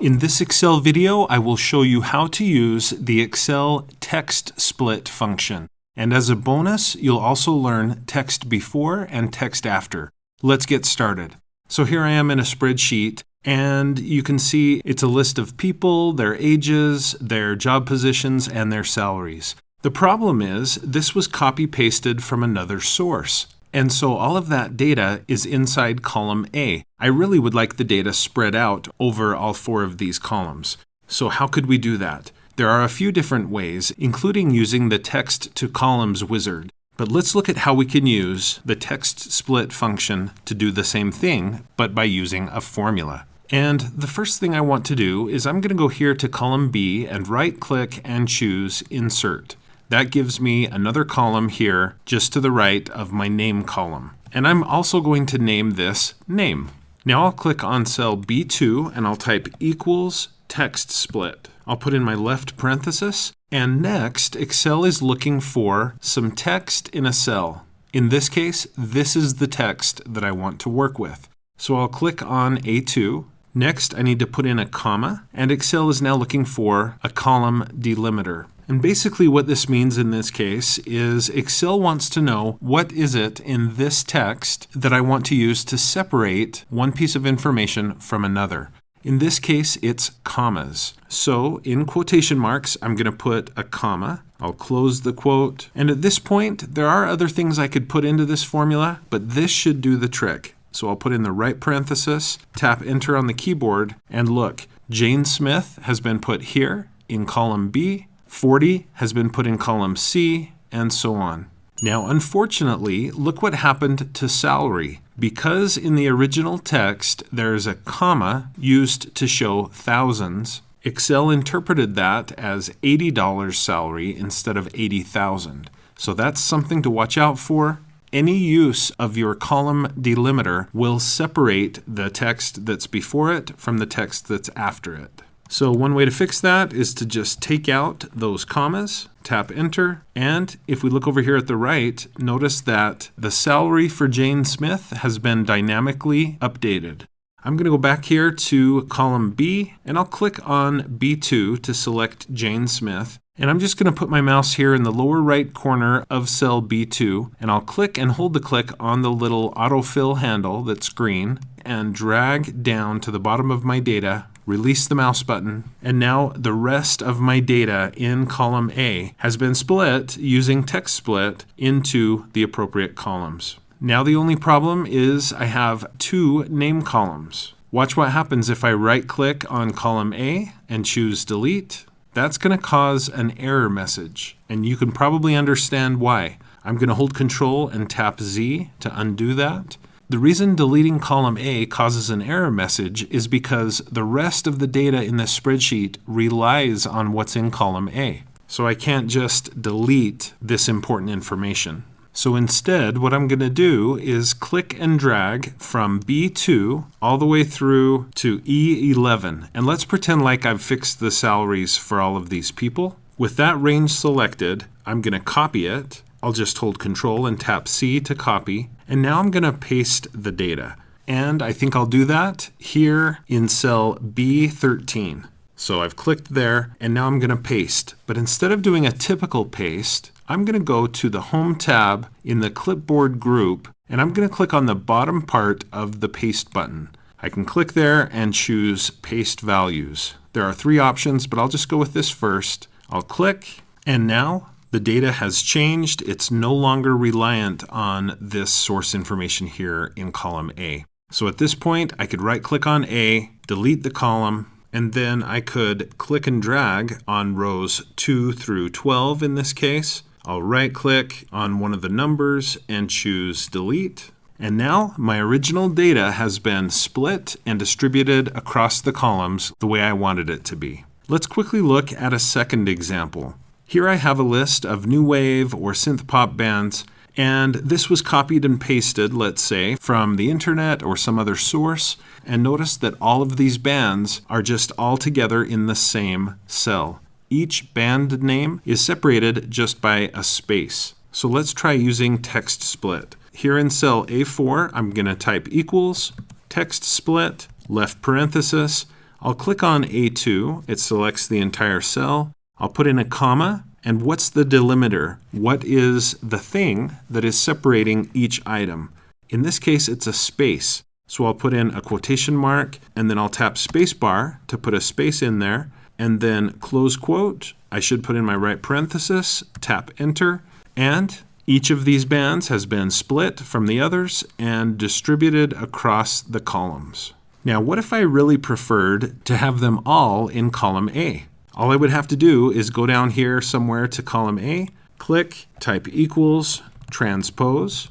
In this Excel video, I will show you how to use the Excel text split function. And as a bonus, you'll also learn text before and text after. Let's get started. So here I am in a spreadsheet, and you can see it's a list of people, their ages, their job positions, and their salaries. The problem is this was copy-pasted from another source. And so all of that data is inside column A. I really would like the data spread out over all four of these columns. So how could we do that? There are a few different ways, including using the text to columns wizard. But let's look at how we can use the text split function to do the same thing, but by using a formula. And the first thing I want to do is I'm going to go here to column B and right-click and choose Insert. That gives me another column here just to the right of my name column. And I'm also going to name this Name. Now I'll click on cell B2 and I'll type equals text split. I'll put in my left parenthesis, and next Excel is looking for some text in a cell. In this case, this is the text that I want to work with. So I'll click on A2. Next, I need to put in a comma, and Excel is now looking for a column delimiter. And basically what this means in this case is Excel wants to know what is it in this text that I want to use to separate one piece of information from another. In this case, it's commas. So in quotation marks, I'm going to put a comma. I'll close the quote. And at this point, there are other things I could put into this formula, but this should do the trick. So I'll put in the right parenthesis, tap enter on the keyboard, and look, Jane Smith has been put here in column B, 40 has been put in column C, and so on. Now, unfortunately, look what happened to salary. Because in the original text, there's a comma used to show thousands, Excel interpreted that as $80 salary instead of 80,000. So that's something to watch out for. Any use of your column delimiter will separate the text that's before it from the text that's after it. So one way to fix that is to just take out those commas, tap enter, and if we look over here at the right, notice that the salary for Jane Smith has been dynamically updated. I'm going to go back here to column B, and I'll click on B2 to select Jane Smith. And I'm just going to put my mouse here in the lower right corner of cell B2, and I'll click and hold the click on the little autofill handle that's green, and drag down to the bottom of my data, release the mouse button, and now the rest of my data in column A has been split using text split into the appropriate columns. Now the only problem is I have two name columns. Watch what happens if I right-click on column A and choose delete. That's going to cause an error message, and you can probably understand why. I'm going to hold Control and tap Z to undo that. The reason deleting column A causes an error message is because the rest of the data in this spreadsheet relies on what's in column A. So I can't just delete this important information. So instead, what I'm going to do is click and drag from B2 all the way through to E11. And let's pretend like I've fixed the salaries for all of these people. With that range selected, I'm going to copy it. I'll just hold Control and tap C to copy. And now I'm going to paste the data. And I think I'll do that here in cell B13. So I've clicked there, and now I'm going to paste. But instead of doing a typical paste, I'm going to go to the Home tab in the Clipboard group, and I'm going to click on the bottom part of the Paste button. I can click there and choose Paste Values. There are three options, but I'll just go with this first. I'll click, and now the data has changed. It's no longer reliant on this source information here in column A. So at this point, I could right-click on A, delete the column, and then I could click and drag on rows 2 through 12 in this case. I'll right-click on one of the numbers and choose Delete. And now my original data has been split and distributed across the columns the way I wanted it to be. Let's quickly look at a second example. Here I have a list of new wave or synth pop bands, and this was copied and pasted, let's say, from the internet or some other source. And notice that all of these bands are just all together in the same cell. Each band name is separated just by a space. So let's try using text split. Here in cell A4, I'm going to type equals text split, left parenthesis. I'll click on A2. It selects the entire cell. I'll put in a comma. And what's the delimiter? What is the thing that is separating each item? In this case, it's a space. So I'll put in a quotation mark, and then I'll tap spacebar to put a space in there, and then close quote. I should put in my right parenthesis, tap enter, and each of these bands has been split from the others and distributed across the columns. Now, what if I really preferred to have them all in column A? All I would have to do is go down here somewhere to column A, click, type equals, transpose,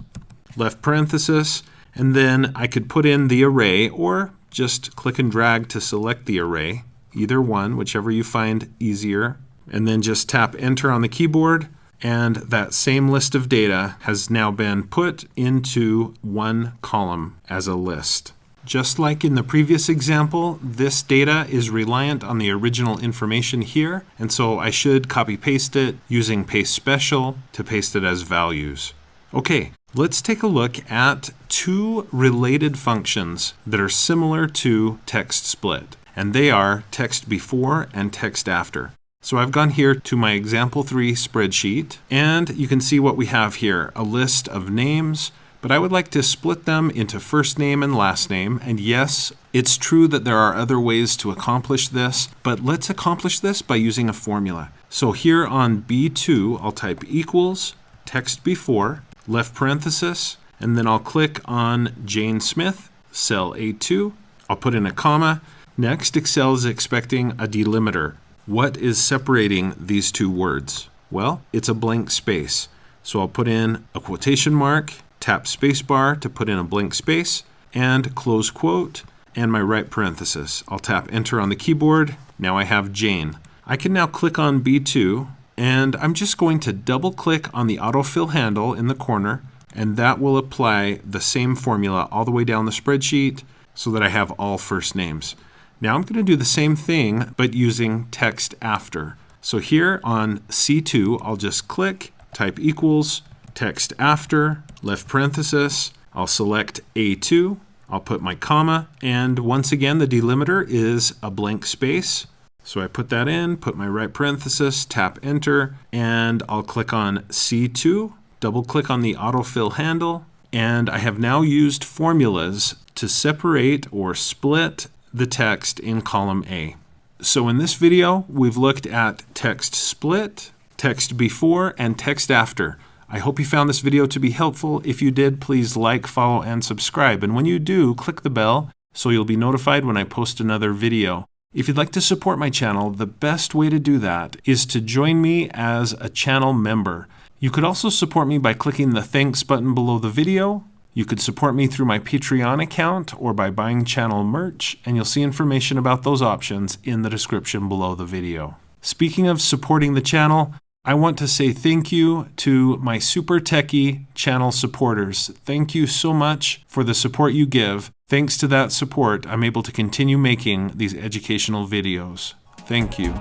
left parenthesis, and then I could put in the array or just click and drag to select the array, either one, whichever you find easier, and then just tap enter on the keyboard, and that same list of data has now been put into one column as a list. Just like in the previous example, this data is reliant on the original information here, and so I should copy-paste it using paste special to paste it as values. Okay, let's take a look at two related functions that are similar to TEXTSPLIT, and they are TEXTBEFORE and TEXTAFTER. So I've gone here to my example 3 spreadsheet, and you can see what we have here, a list of names. But I would like to split them into first name and last name. And yes, it's true that there are other ways to accomplish this, but let's accomplish this by using a formula. So here on B2, I'll type equals, TEXTBEFORE, left parenthesis, and then I'll click on Jane Smith, cell A2. I'll put in a comma. Next, Excel is expecting a delimiter. What is separating these two words? Well, it's a blank space. So I'll put in a quotation mark, tap spacebar to put in a blank space, and close quote, and my right parenthesis. I'll tap enter on the keyboard. Now I have Jane. I can now click on B2, and I'm just going to double click on the autofill handle in the corner, and that will apply the same formula all the way down the spreadsheet so that I have all first names. Now I'm going to do the same thing, but using TEXTAFTER. So here on C2, I'll just click, type equals, TEXTAFTER, left parenthesis, I'll select A2, I'll put my comma, and once again the delimiter is a blank space. So I put that in, put my right parenthesis, tap enter, and I'll click on C2, double click on the autofill handle, and I have now used formulas to separate or split the text in column A. So in this video, we've looked at TEXTSPLIT, TEXTBEFORE, and TEXTAFTER. I hope you found this video to be helpful. If you did, please like, follow, and subscribe. And when you do, click the bell so you'll be notified when I post another video. If you'd like to support my channel, the best way to do that is to join me as a channel member. You could also support me by clicking the thanks button below the video. You could support me through my Patreon account or by buying channel merch, and you'll see information about those options in the description below the video. Speaking of supporting the channel, I want to say thank you to my super techie channel supporters. Thank you so much for the support you give. Thanks to that support, I'm able to continue making these educational videos. Thank you.